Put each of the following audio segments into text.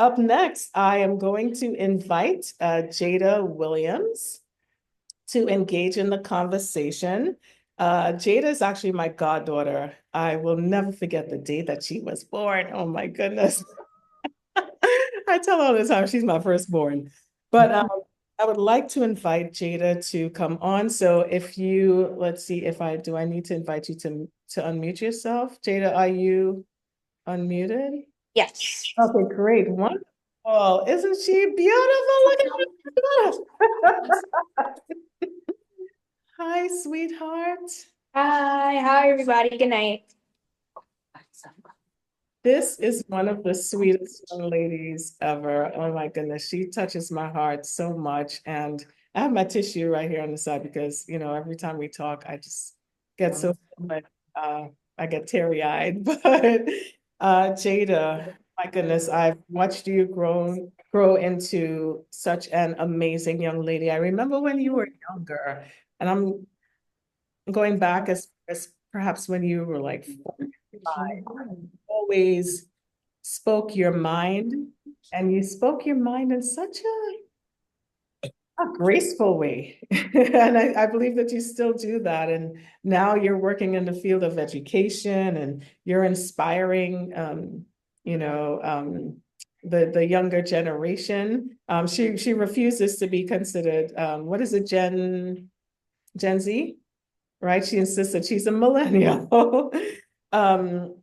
up next, I am going to invite Jeida Williams to engage in the conversation. Jeida is actually my goddaughter. I will never forget the day that she was born. Oh my goodness. I tell her all the time she's my firstborn. But I would like to invite Jeida to come on. So if you, let's see if I need to invite you to unmute yourself. Jeida, are you unmuted? Yes. Okay, great. Wonderful. Isn't she beautiful? Look at her. Hi, sweetheart. Hi, everybody. Good night. This is one of the sweetest young ladies ever. Oh my goodness, she touches my heart so much. And I have my tissue right here on the side because, every time we talk, I just get so, like, I get teary-eyed. But Jeida, my goodness, I've watched you grow into such an amazing young lady. I remember when you were younger, and I'm going back as perhaps when you were like 4, 5, always spoke your mind, and you spoke your mind in such a graceful way. And I believe that you still do that. And now you're working in the field of education and you're inspiring, the younger generation. She refuses to be considered, what is it, Gen Z? Right? She insists that she's a millennial. um,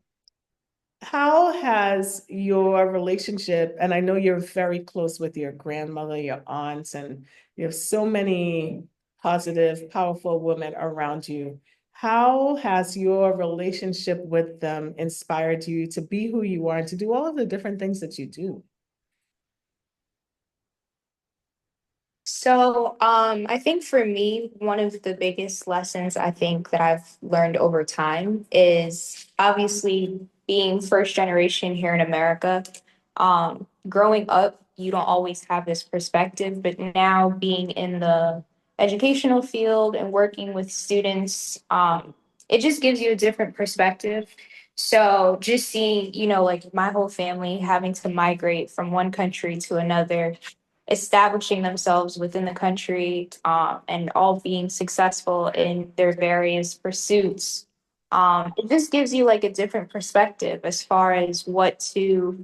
how has your relationship, and I know you're very close with your grandmother, your aunts, and you have so many positive, powerful women around you. How has your relationship with them inspired you to be who you are and to do all of the different things that you do? I think for me, one of the biggest lessons I think that I've learned over time is obviously being first generation here in America. Growing up, you don't always have this perspective, but now being in the educational field and working with students, it just gives you a different perspective. So just seeing, like my whole family having to migrate from one country to another, establishing themselves within the country, and all being successful in their various pursuits. It just gives you like a different perspective as far as what to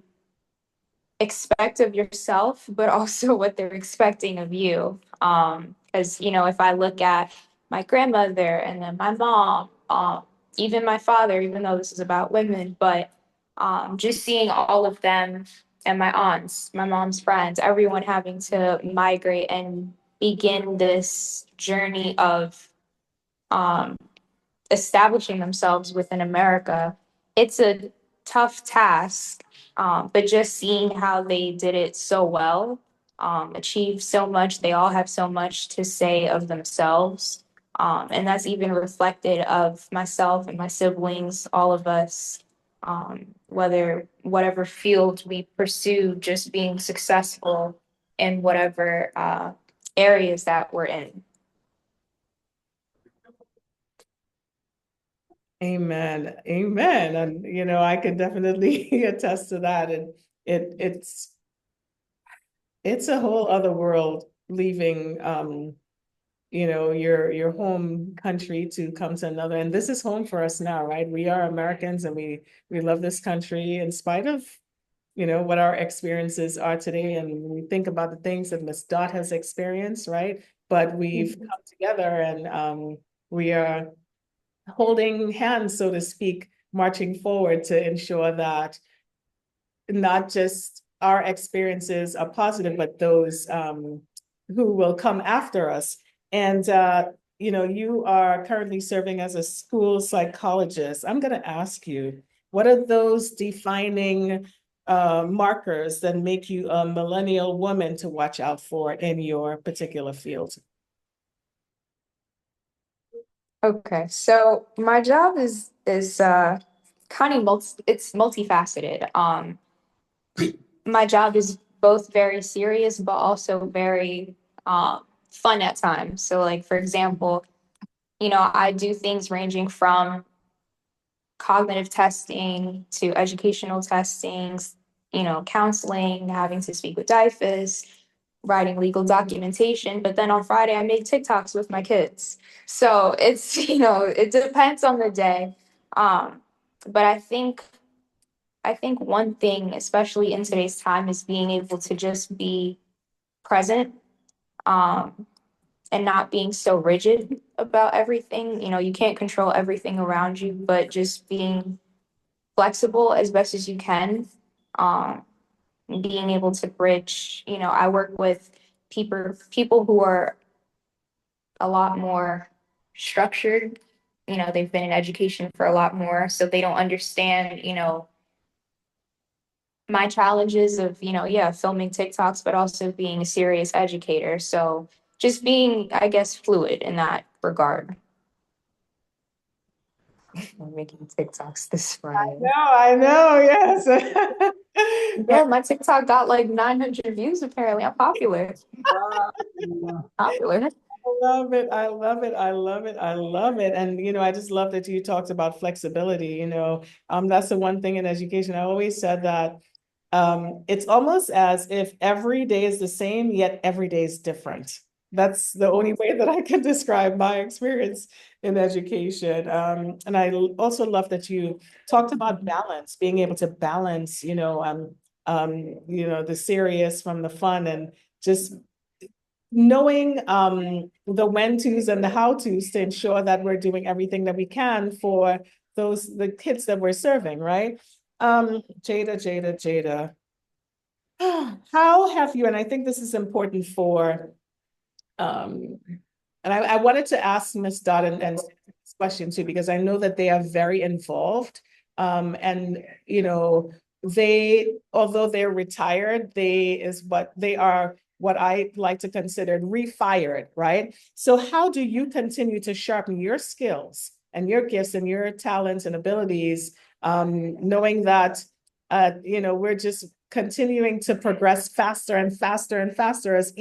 expect of yourself, but also what they're expecting of you. Because, if I look at my grandmother and then my mom, even my father, even though this is about women, but just seeing all of them and my aunts, my mom's friends, everyone having to migrate and begin this journey of um, establishing themselves within America, it's a tough task. But just seeing how they did it so well, achieved so much, they all have so much to say of themselves. And that's even reflected of myself and my siblings, all of us, whatever field we pursue, just being successful in whatever areas that we're in. Amen. Amen. And I can definitely attest to that. And it's a whole other world leaving your home country to come to another. And this is home for us now, right? We are Americans and we love this country in spite of what our experiences are today. And we think about the things that Miss Dot has experienced, right? But we've come together and we are holding hands, so to speak, marching forward to ensure that not just our experiences are positive, but those who will come after us. And you are currently serving as a school psychologist. I'm going to ask you, what are those defining markers that make you a millennial woman to watch out for in your particular field? Okay, so my job is kind of it's multifaceted. My job is both very serious but also very fun at times. So like for example, I do things ranging from cognitive testing to educational testings, counseling, having to speak with DIFUS, writing legal documentation. But then on Friday, I make TikToks with my kids. So it's, it depends on the day. But I think one thing, especially in today's time, is being able to just be present, um, and not being so rigid about everything. You can't control everything around you, but just being flexible as best as you can. Um, Being able to bridge, I work with people who are a lot more structured. They've been in education for a lot more, so they don't understand, my challenges of, yeah, filming TikToks, but also being a serious educator. So just being, I guess, fluid in that regard. I'm making TikToks this Friday. No, I know, yes. Yeah, my TikTok got like 900 views apparently. I'm popular. Popular. I love it. I love it. I love it. I love it. And, I just love that you talked about flexibility. That's the one thing in education. I always said that it's almost as if every day is the same, yet every day is different. That's the only way that I can describe my experience in education. And I also love that you talked about balance, being able to balance, the serious from the fun and just knowing the when tos and the how tos to ensure that we're doing everything that we can for the kids that we're serving, right? Jeida, how have you, and I think this is important for um, and I wanted to ask Miss Dodd and this question too, because I know that they are very involved. And although they're retired, they are what I like to consider refired, right? So how do you continue to sharpen your skills and your gifts and your talents and abilities, knowing that we're just continuing to progress faster and faster and faster as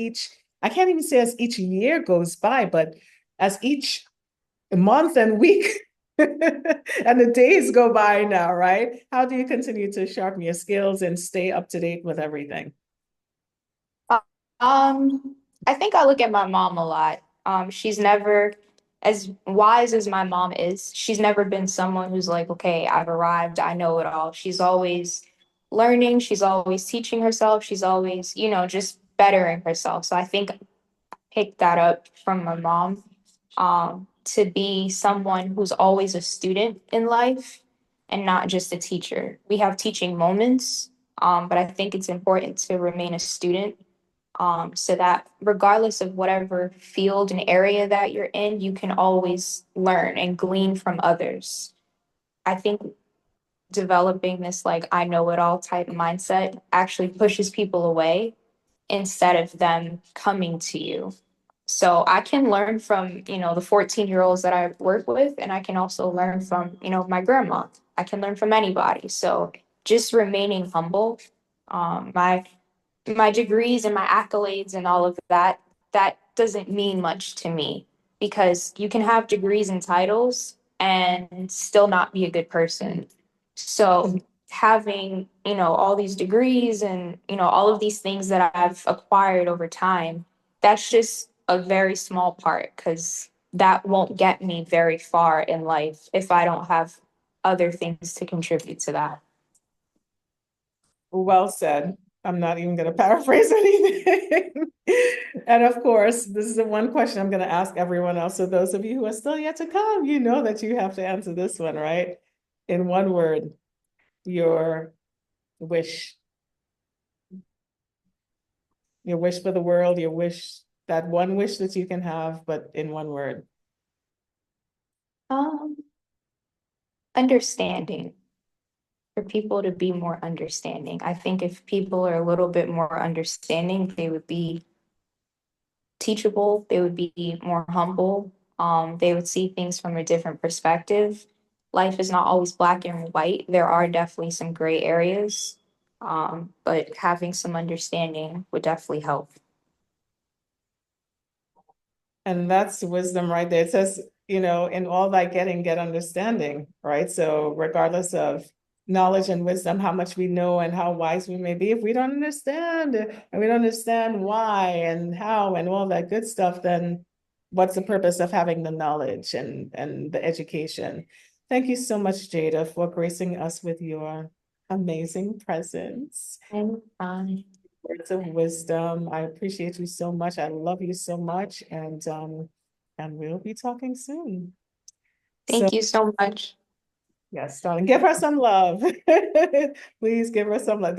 I can't even say as each year goes by, but as each month and week and the days go by now, right? How do you continue to sharpen your skills and stay up to date with everything? I think I look at my mom a lot. She's never, as wise as my mom is, she's never been someone who's like, okay, I've arrived, I know it all. She's always learning, she's always teaching herself, she's always, just bettering herself. So I think I picked that up from my mom, to be someone who's always a student in life and not just a teacher. We have teaching moments, but I think it's important to remain a student, so that regardless of whatever field and area that you're in, you can always learn and glean from others. I think developing this like I know it all type mindset actually pushes people away instead of them coming to you. So I can learn from, the 14-year-olds that I work with, and I can also learn from, my grandma. I can learn from anybody. So just remaining humble. My degrees and my accolades and all of that, that doesn't mean much to me, because you can have degrees and titles and still not be a good person. So having, all these degrees and, all of these things that I've acquired over time, that's just a very small part, because that won't get me very far in life if I don't have other things to contribute to that. Well said. I'm not even going to paraphrase anything. And of course, this is the one question I'm going to ask everyone else. So those of you who are still yet to come, you know that you have to answer this one, right? In one word, your wish, your wish for the world, your wish, that one wish that you can have, but in one word. Um, Understanding, for people to be more understanding. I think if people are a little bit more understanding, they would be teachable, they would be more humble, they would see things from a different perspective. Life is not always black and white. There are definitely some gray areas, but having some understanding would definitely help. And that's wisdom right there. It says, in all thy getting, get understanding, right? So regardless of knowledge and wisdom, how much we know and how wise we may be. If we don't understand and we don't understand why and how and all that good stuff, then what's the purpose of having the knowledge and the education? Thank you so much, Jeida, for gracing us with your amazing presence, And words of wisdom. I appreciate you so much. I love you so much, and we'll be talking soon. So thank you so much. yes, darling, give her some love. Please give her some love.